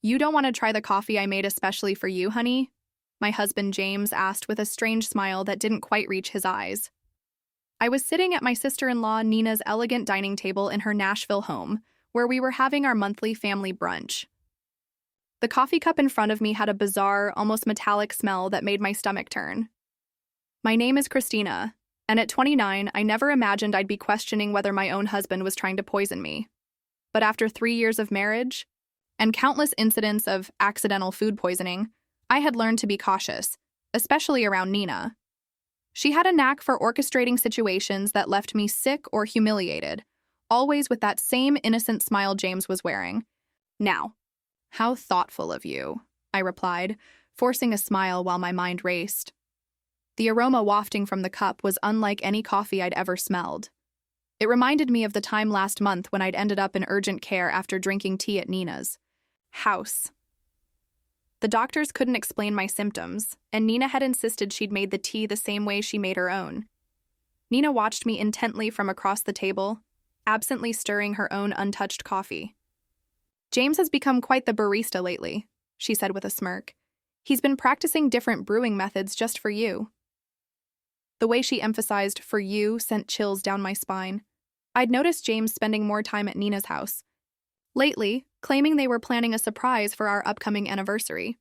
You don't want to try the coffee I made especially for you, honey? My husband James asked with a strange smile that didn't quite reach his eyes. I was sitting at my sister-in-law Nina's elegant dining table in her Nashville home, where we were having our monthly family brunch. The coffee cup in front of me had a bizarre, almost metallic smell that made my stomach turn. My name is Christina, and at 29, I never imagined I'd be questioning whether my own husband was trying to poison me. But after 3 years of marriage, and countless incidents of accidental food poisoning, I had learned to be cautious, especially around Nina. She had a knack for orchestrating situations that left me sick or humiliated, always with that same innocent smile James was wearing. Now, how thoughtful of you, I replied, forcing a smile while my mind raced. The aroma wafting from the cup was unlike any coffee I'd ever smelled. It reminded me of the time last month when I'd ended up in urgent care after drinking tea at Nina's house. The doctors couldn't explain my symptoms, and Nina had insisted she'd made the tea the same way she made her own. Nina watched me intently from across the table, absently stirring her own untouched coffee. James has become quite the barista lately, she said with a smirk. He's been practicing different brewing methods just for you. The way she emphasized "for you" sent chills down my spine. I'd noticed James spending more time at Nina's house lately, claiming they were planning a surprise for our upcoming anniversary.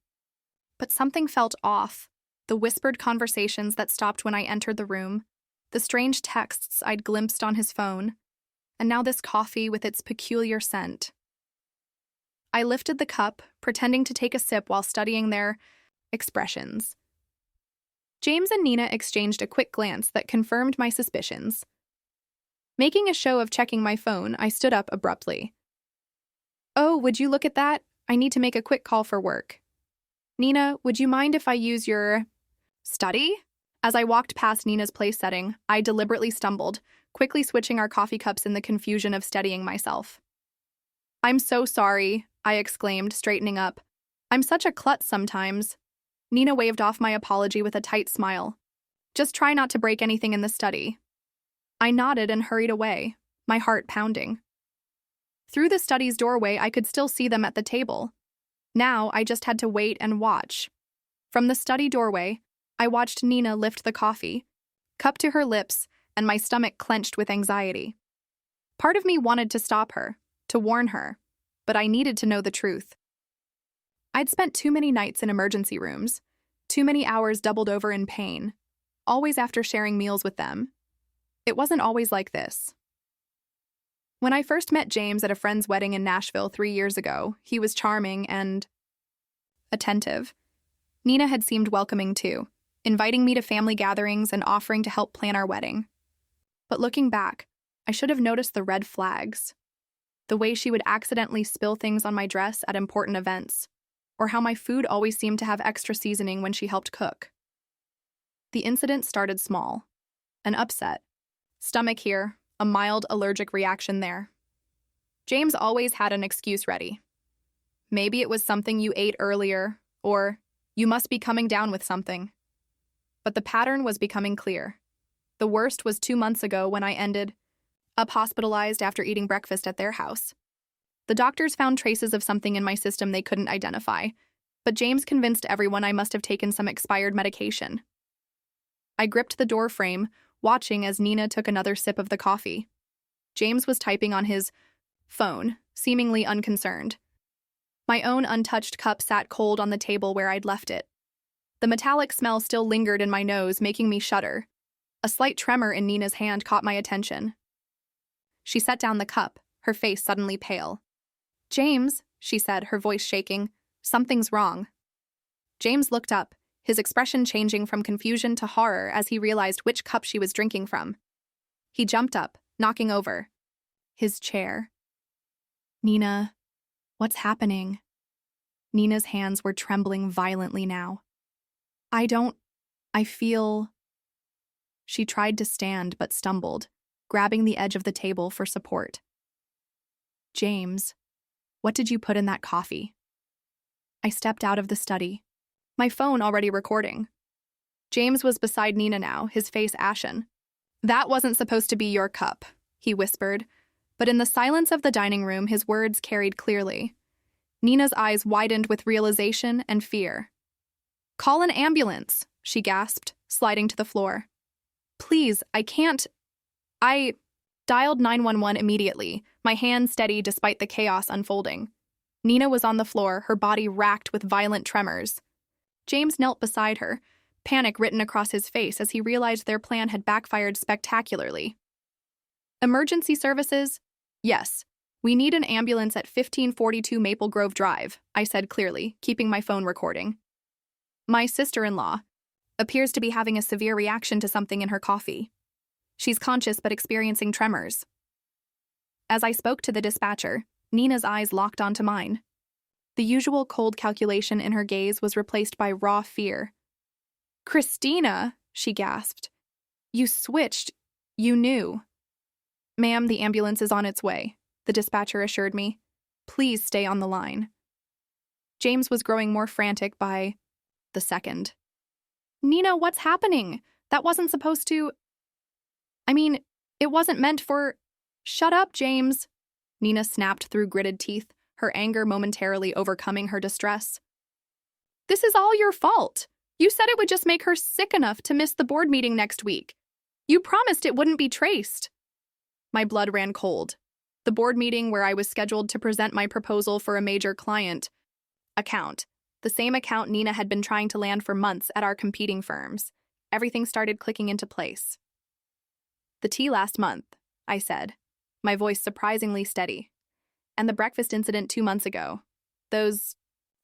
But something felt off. The whispered conversations that stopped when I entered the room, the strange texts I'd glimpsed on his phone, and now this coffee with its peculiar scent. I lifted the cup, pretending to take a sip while studying their expressions. James and Nina exchanged a quick glance that confirmed my suspicions. Making a show of checking my phone, I stood up abruptly. "Oh, would you look at that? I need to make a quick call for work. Nina, would you mind if I use your study?" As I walked past Nina's place setting, I deliberately stumbled, quickly switching our coffee cups in the confusion of steadying myself. "I'm so sorry," I exclaimed, straightening up. "I'm such a klutz sometimes." Nina waved off my apology with a tight smile. "Just try not to break anything in the study." I nodded and hurried away, my heart pounding. Through the study's doorway, I could still see them at the table. Now, I just had to wait and watch. From the study doorway, I watched Nina lift the coffee, cup to her lips, and my stomach clenched with anxiety. Part of me wanted to stop her, to warn her, but I needed to know the truth. I'd spent too many nights in emergency rooms, too many hours doubled over in pain, always after sharing meals with them. It wasn't always like this. When I first met James at a friend's wedding in Nashville 3 years ago, he was charming and attentive. Nina had seemed welcoming too, inviting me to family gatherings and offering to help plan our wedding. But looking back, I should have noticed the red flags. The way she would accidentally spill things on my dress at important events, or how my food always seemed to have extra seasoning when she helped cook. The incident started small. An upset. Stomach here, a mild allergic reaction there. James always had an excuse ready. Maybe it was something you ate earlier, or you must be coming down with something. But the pattern was becoming clear. The worst was 2 months ago when I ended up hospitalized after eating breakfast at their house. The doctors found traces of something in my system they couldn't identify, but James convinced everyone I must have taken some expired medication. I gripped the door frame, watching as Nina took another sip of the coffee. James was typing on his phone, seemingly unconcerned. My own untouched cup sat cold on the table where I'd left it. The metallic smell still lingered in my nose, making me shudder. A slight tremor in Nina's hand caught my attention. She set down the cup, her face suddenly pale. "James," she said, her voice shaking, "something's wrong." James looked up, his expression changing from confusion to horror as he realized which cup she was drinking from. He jumped up, knocking over his chair. "Nina, what's happening?" Nina's hands were trembling violently now. I feel..." She tried to stand but stumbled, grabbing the edge of the table for support. "James, what did you put in that coffee?" I stepped out of the study, my phone already recording. James was beside Nina now, his face ashen. "That wasn't supposed to be your cup," he whispered, but in the silence of the dining room, his words carried clearly. Nina's eyes widened with realization and fear. "Call an ambulance," she gasped, sliding to the floor. "Please, I can't." I dialed 911 immediately, my hand steady despite the chaos unfolding. Nina was on the floor, her body racked with violent tremors. James knelt beside her, panic written across his face as he realized their plan had backfired spectacularly. "Emergency services? Yes. We need an ambulance at 1542 Maple Grove Drive," I said clearly, keeping my phone recording. "My sister-in-law appears to be having a severe reaction to something in her coffee. She's conscious but experiencing tremors." As I spoke to the dispatcher, Nina's eyes locked onto mine. The usual cold calculation in her gaze was replaced by raw fear. "Christina," she gasped. "You switched. You knew." "Ma'am, the ambulance is on its way," the dispatcher assured me. "Please stay on the line." James was growing more frantic by the second. "Nina, what's happening? That wasn't supposed to— it wasn't meant for— Shut up, James," Nina snapped through gritted teeth, her anger momentarily overcoming her distress. "This is all your fault. You said it would just make her sick enough to miss the board meeting next week. You promised it wouldn't be traced." My blood ran cold. The board meeting where I was scheduled to present my proposal for a major client account, the same account Nina had been trying to land for months at our competing firms. Everything started clicking into place. "The tea last month," I said, my voice surprisingly steady. "And the breakfast incident 2 months ago. Those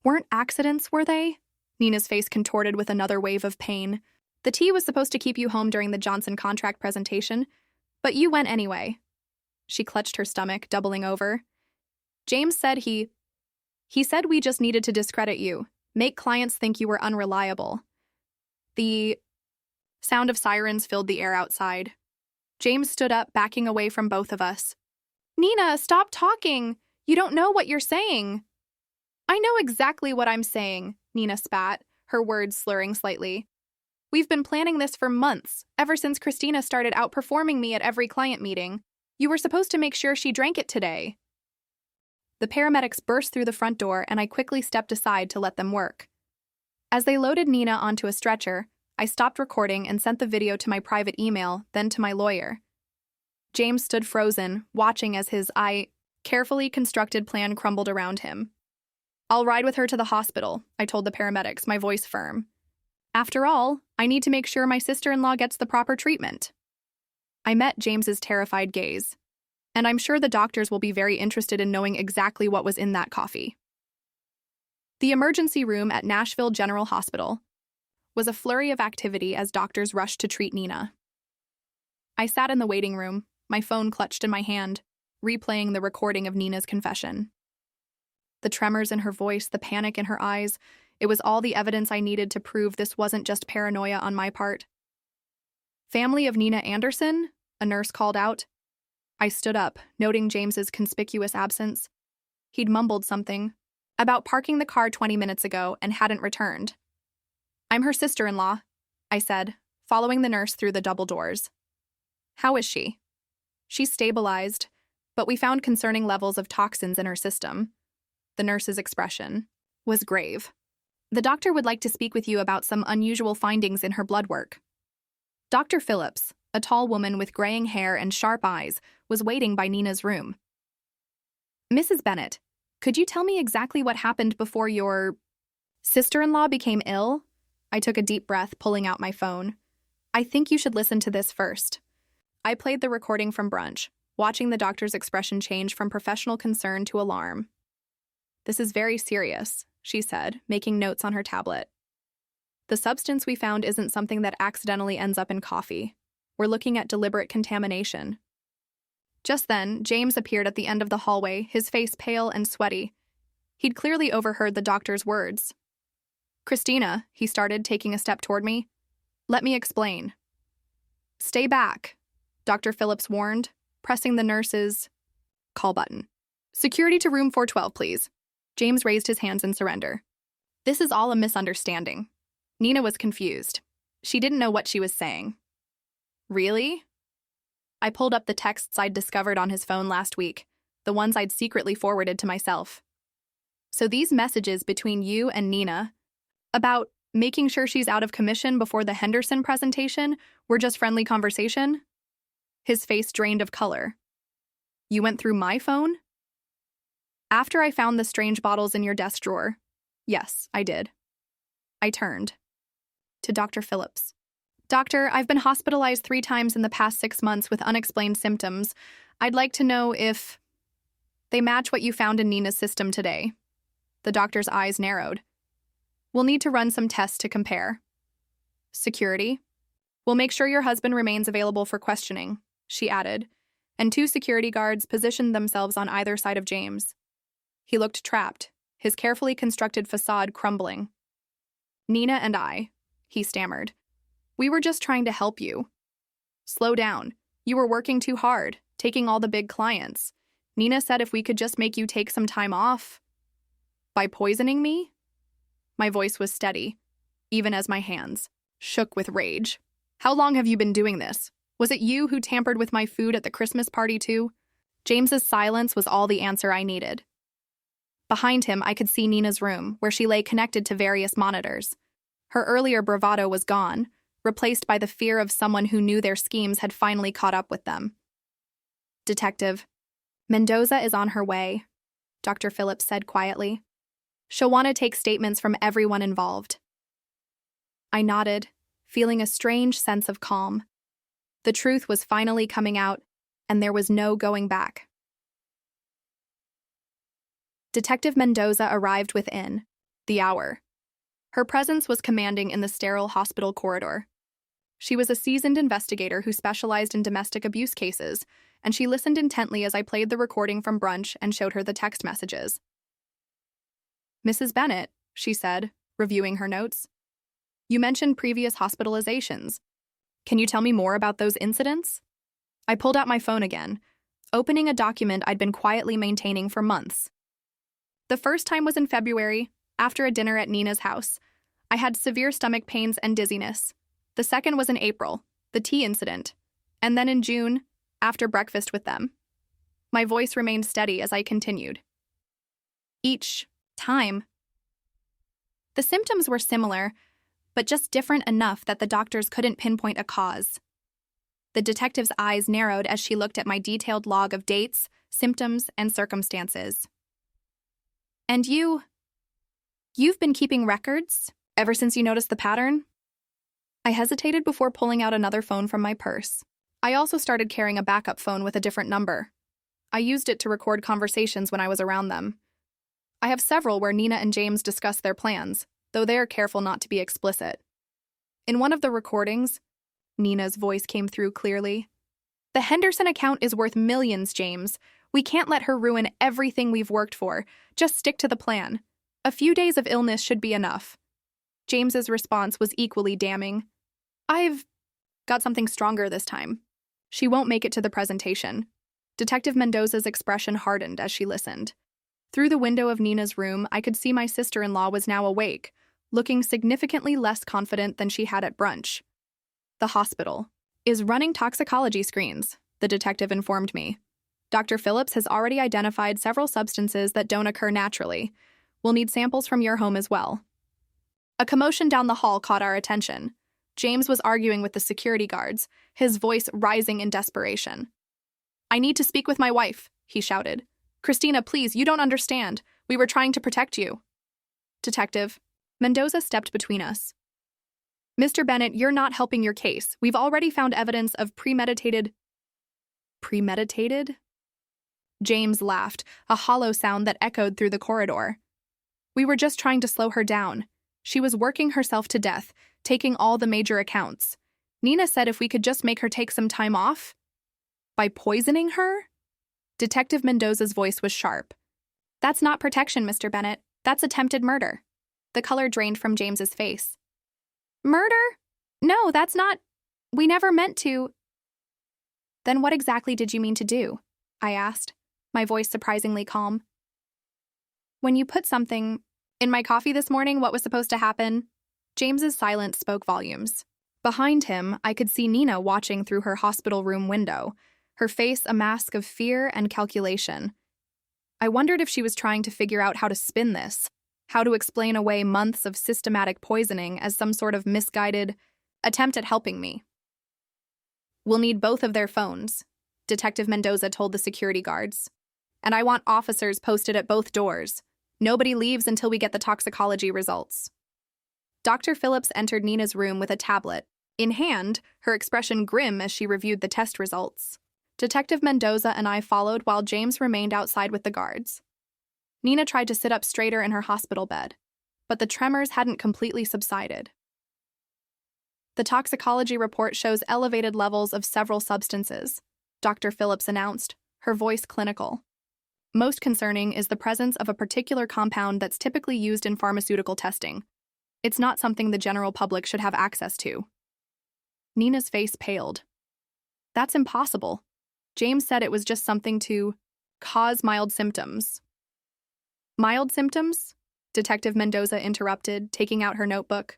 weren't accidents, were they?" Nina's face contorted with another wave of pain. "The tea was supposed to keep you home during the Johnson contract presentation, but you went anyway." She clutched her stomach, doubling over. "James said he said we just needed to discredit you, make clients think you were unreliable." The sound of sirens filled the air outside. James stood up, backing away from both of us. "Nina, stop talking! You don't know what you're saying." "I know exactly what I'm saying," Nina spat, her words slurring slightly. "We've been planning this for months, ever since Christina started outperforming me at every client meeting. You were supposed to make sure she drank it today." The paramedics burst through the front door, and I quickly stepped aside to let them work. As they loaded Nina onto a stretcher, I stopped recording and sent the video to my private email, then to my lawyer. James stood frozen, watching as his carefully constructed plan crumbled around him. "I'll ride with her to the hospital," I told the paramedics, my voice firm. "After all, I need to make sure my sister-in-law gets the proper treatment." I met James's terrified gaze, and I'm sure the doctors will be very interested in knowing exactly what was in that coffee. The emergency room at Nashville General Hospital was a flurry of activity as doctors rushed to treat Nina. I sat in the waiting room, my phone clutched in my hand, replaying the recording of Nina's confession. The tremors in her voice, the panic in her eyes, it was all the evidence I needed to prove this wasn't just paranoia on my part. "Family of Nina Anderson?" a nurse called out. I stood up, noting James's conspicuous absence. He'd mumbled something about parking the car 20 minutes ago and hadn't returned. "I'm her sister-in-law," I said, following the nurse through the double doors. "How is she?" "She's stabilized, but we found concerning levels of toxins in her system." The nurse's expression was grave. "The doctor would like to speak with you about some unusual findings in her blood work." Dr. Phillips, a tall woman with graying hair and sharp eyes, was waiting by Nina's room. "Mrs. Bennett, could you tell me exactly what happened before your sister-in-law became ill?" I took a deep breath, pulling out my phone. "I think you should listen to this first." I played the recording from brunch, watching the doctor's expression change from professional concern to alarm. "This is very serious," she said, making notes on her tablet. "The substance we found isn't something that accidentally ends up in coffee. We're looking at deliberate contamination." Just then, James appeared at the end of the hallway, his face pale and sweaty. He'd clearly overheard the doctor's words. "Christina," he started, taking a step toward me. "Let me explain." "Stay back," Dr. Phillips warned, pressing the nurse's call button. "Security to room 412, please." James raised his hands in surrender. "This is all a misunderstanding." Nina was confused. She didn't know what she was saying. "Really?" I pulled up the texts I'd discovered on his phone last week, the ones I'd secretly forwarded to myself. So these messages between you and Nina about making sure she's out of commission before the Henderson presentation were just friendly conversation? His face drained of color. You went through my phone? After I found the strange bottles in your desk drawer. Yes, I did. I turned to Dr. Phillips. Doctor, I've been hospitalized 3 times in the past 6 months with unexplained symptoms. I'd like to know if they match what you found in Nina's system today. The doctor's eyes narrowed. We'll need to run some tests to compare. Security? We'll make sure your husband remains available for questioning, she added, and 2 security guards positioned themselves on either side of James. He looked trapped, his carefully constructed facade crumbling. Nina and I, he stammered. We were just trying to help you. Slow down. You were working too hard, taking all the big clients. Nina said if we could just make you take some time off. By poisoning me? My voice was steady, even as my hands shook with rage. How long have you been doing this? Was it you who tampered with my food at the Christmas party too? James's silence was all the answer I needed. Behind him, I could see Nina's room, where she lay connected to various monitors. Her earlier bravado was gone, replaced by the fear of someone who knew their schemes had finally caught up with them. Detective, Mendoza is on her way, Dr. Phillips said quietly. She'll want to take statements from everyone involved. I nodded, feeling a strange sense of calm. The truth was finally coming out, and there was no going back. Detective Mendoza arrived within the hour. Her presence was commanding in the sterile hospital corridor. She was a seasoned investigator who specialized in domestic abuse cases, and she listened intently as I played the recording from brunch and showed her the text messages. Mrs. Bennett, she said, reviewing her notes. You mentioned previous hospitalizations. Can you tell me more about those incidents? I pulled out my phone again, opening a document I'd been quietly maintaining for months. The first time was in February, after a dinner at Nina's house. I had severe stomach pains and dizziness. The second was in April, the tea incident, and then in June, after breakfast with them. My voice remained steady as I continued. Each time. The symptoms were similar, but just different enough that the doctors couldn't pinpoint a cause. The detective's eyes narrowed as she looked at my detailed log of dates, symptoms, and circumstances. And you've been keeping records ever since you noticed the pattern? I hesitated before pulling out another phone from my purse. I also started carrying a backup phone with a different number. I used it to record conversations when I was around them. I have several where Nina and James discuss their plans, though they are careful not to be explicit. In one of the recordings, Nina's voice came through clearly. The Henderson account is worth millions, James. We can't let her ruin everything we've worked for. Just stick to the plan. A few days of illness should be enough. James's response was equally damning. I've got something stronger this time. She won't make it to the presentation. Detective Mendoza's expression hardened as she listened. Through the window of Nina's room, I could see my sister-in-law was now awake, looking significantly less confident than she had at brunch. The hospital is running toxicology screens, the detective informed me. Dr. Phillips has already identified several substances that don't occur naturally. We'll need samples from your home as well. A commotion down the hall caught our attention. James was arguing with the security guards, his voice rising in desperation. I need to speak with my wife, he shouted. Christina, please, you don't understand. We were trying to protect you. Detective, Mendoza stepped between us. Mr. Bennett, you're not helping your case. We've already found evidence of premeditated? James laughed, a hollow sound that echoed through the corridor. We were just trying to slow her down. She was working herself to death, taking all the major accounts. Nina said if we could just make her take some time off. By poisoning her? Detective Mendoza's voice was sharp. That's not protection, Mr. Bennett. That's attempted murder. The color drained from James's face. Murder? No, that's not. We never meant to. Then what exactly did you mean to do? I asked, my voice surprisingly calm. When you put something in my coffee this morning, what was supposed to happen? James's silence spoke volumes. Behind him, I could see Nina watching through her hospital room window, her face a mask of fear and calculation. I wondered if she was trying to figure out how to spin this, how to explain away months of systematic poisoning as some sort of misguided attempt at helping me. "We'll need both of their phones," Detective Mendoza told the security guards. "And I want officers posted at both doors. Nobody leaves until we get the toxicology results." Dr. Phillips entered Nina's room with a tablet in hand, her expression grim as she reviewed the test results. Detective Mendoza and I followed while James remained outside with the guards. Nina tried to sit up straighter in her hospital bed, but the tremors hadn't completely subsided. "The toxicology report shows elevated levels of several substances," Dr. Phillips announced, her voice clinical. "Most concerning is the presence of a particular compound that's typically used in pharmaceutical testing. It's not something the general public should have access to." Nina's face paled. "That's impossible. James said it was just something to cause mild symptoms." "Mild symptoms?" Detective Mendoza interrupted, taking out her notebook.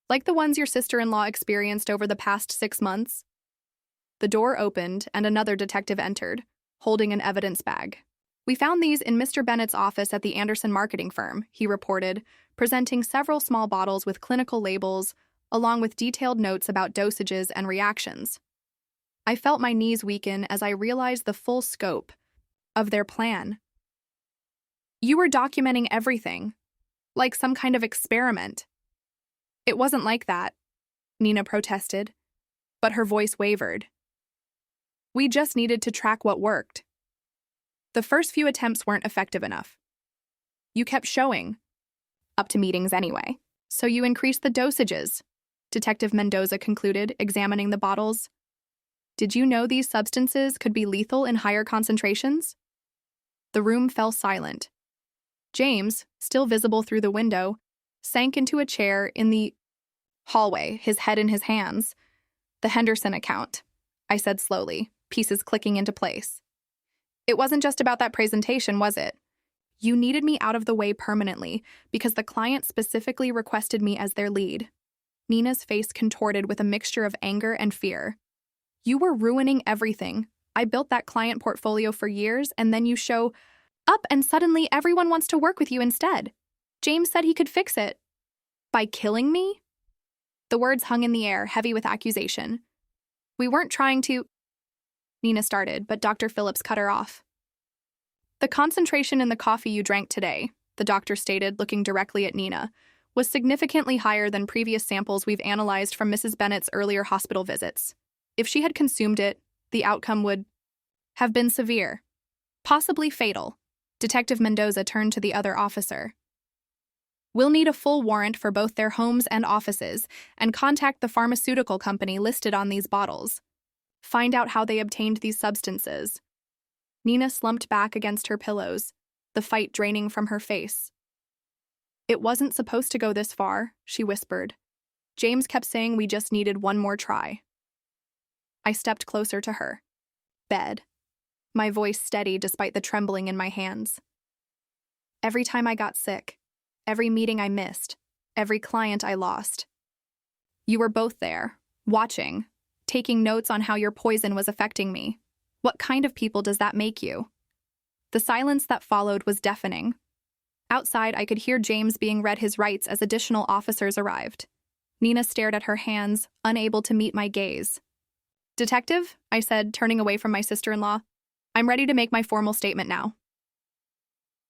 "Like the ones your sister-in-law experienced over the past 6 months?" The door opened and another detective entered, holding an evidence bag. "We found these in Mr. Bennett's office at the Anderson marketing firm," he reported, presenting several small bottles with clinical labels, along with detailed notes about dosages and reactions. I felt my knees weaken as I realized the full scope of their plan. "You were documenting everything, like some kind of experiment." "It wasn't like that," Nina protested, but her voice wavered. "We just needed to track what worked. The first few attempts weren't effective enough. You kept showing up to meetings anyway, so you increased the dosages," Detective Mendoza concluded, examining the bottles. "Did you know these substances could be lethal in higher concentrations?" The room fell silent. James, still visible through the window, sank into a chair in the hallway, his head in his hands. "The Henderson account," I said slowly, pieces clicking into place. "It wasn't just about that presentation, was it? You needed me out of the way permanently because the client specifically requested me as their lead." Nina's face contorted with a mixture of anger and fear. "You were ruining everything. I built that client portfolio for years, and then you show up and suddenly everyone wants to work with you instead. James said he could fix it. By killing me?" The words hung in the air, heavy with accusation. "We weren't trying to—" Nina started, but Dr. Phillips cut her off. "The concentration in the coffee you drank today," the doctor stated, looking directly at Nina, "was significantly higher than previous samples we've analyzed from Mrs. Bennett's earlier hospital visits. If she had consumed it, the outcome would have been severe, possibly fatal." Detective Mendoza turned to the other officer. "We'll need a full warrant for both their homes and offices, and contact the pharmaceutical company listed on these bottles. Find out how they obtained these substances." Nina slumped back against her pillows, the fight draining from her face. "It wasn't supposed to go this far," she whispered. "James kept saying we just needed one more try." I stepped closer to her. "Bed," my voice steady despite the trembling in my hands. "Every time I got sick, every meeting I missed, every client I lost. You were both there, watching, taking notes on how your poison was affecting me. What kind of people does that make you?" The silence that followed was deafening. Outside, I could hear James being read his rights as additional officers arrived. Nina stared at her hands, unable to meet my gaze. "Detective," I said, turning away from my sister-in-law, "I'm ready to make my formal statement now."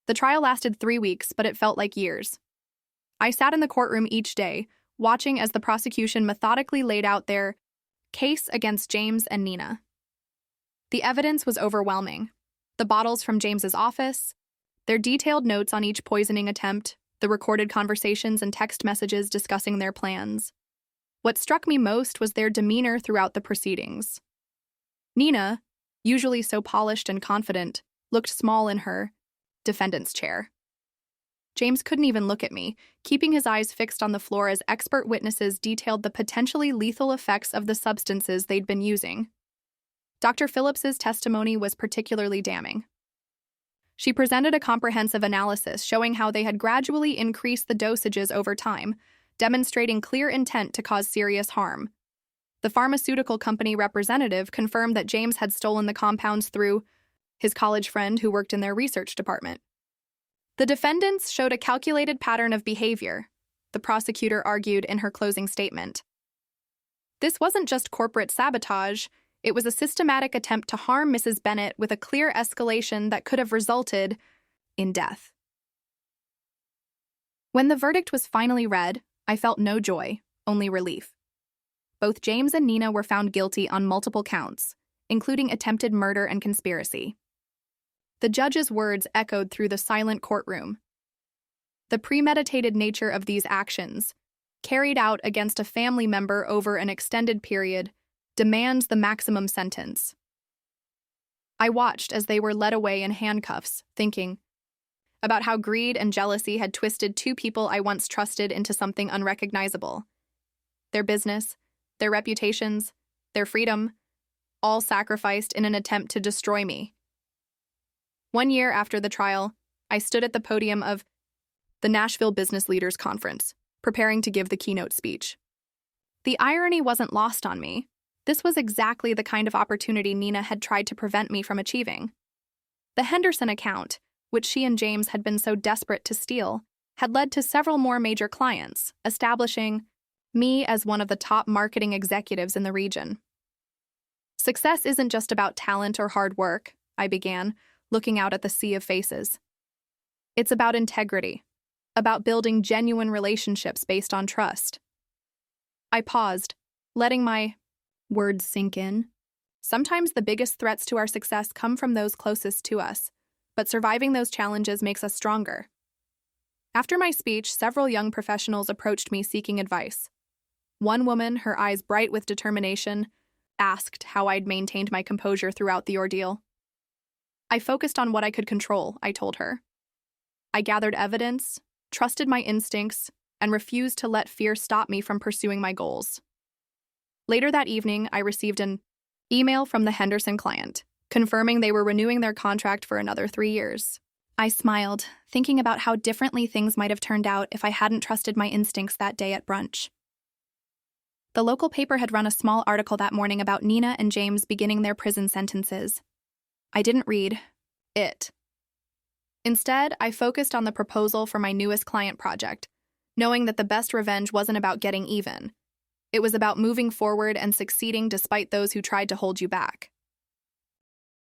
The trial lasted 3 weeks, but it felt like years. I sat in the courtroom each day, watching as the prosecution methodically laid out their case against James and Nina. The evidence was overwhelming. The bottles from James's office, their detailed notes on each poisoning attempt, the recorded conversations and text messages discussing their plans. What struck me most was their demeanor throughout the proceedings. Nina, usually so polished and confident, looked small in her defendant's chair. James couldn't even look at me, keeping his eyes fixed on the floor as expert witnesses detailed the potentially lethal effects of the substances they'd been using. Dr. Phillips's testimony was particularly damning. She presented a comprehensive analysis showing how they had gradually increased the dosages over time, demonstrating clear intent to cause serious harm. The pharmaceutical company representative confirmed that James had stolen the compounds through his college friend who worked in their research department. The defendants showed a calculated pattern of behavior, the prosecutor argued in her closing statement. This wasn't just corporate sabotage, it was a systematic attempt to harm Mrs. Bennett with a clear escalation that could have resulted in death. When the verdict was finally read, I felt no joy, only relief. Both James and Nina were found guilty on multiple counts, including attempted murder and conspiracy. The judge's words echoed through the silent courtroom. The premeditated nature of these actions, carried out against a family member over an extended period, demands the maximum sentence. I watched as they were led away in handcuffs, thinking about how greed and jealousy had twisted two people I once trusted into something unrecognizable. Their business, their reputations, their freedom, all sacrificed in an attempt to destroy me. 1 year after the trial, I stood at the podium of the Nashville Business Leaders Conference, preparing to give the keynote speech. The irony wasn't lost on me. This was exactly the kind of opportunity Nina had tried to prevent me from achieving. The Henderson account, which she and James had been so desperate to steal, had led to several more major clients, establishing me as one of the top marketing executives in the region. Success isn't just about talent or hard work, I began, looking out at the sea of faces. It's about integrity, about building genuine relationships based on trust. I paused, letting my words sink in. Sometimes the biggest threats to our success come from those closest to us, but surviving those challenges makes us stronger. After my speech, several young professionals approached me seeking advice. One woman, her eyes bright with determination, asked how I'd maintained my composure throughout the ordeal. I focused on what I could control, I told her. I gathered evidence, trusted my instincts, and refused to let fear stop me from pursuing my goals. Later that evening, I received an email from the Henderson client, confirming they were renewing their contract for another 3 years. I smiled, thinking about how differently things might have turned out if I hadn't trusted my instincts that day at brunch. The local paper had run a small article that morning about Nina and James beginning their prison sentences. I didn't read it. Instead, I focused on the proposal for my newest client project, knowing that the best revenge wasn't about getting even. It was about moving forward and succeeding despite those who tried to hold you back.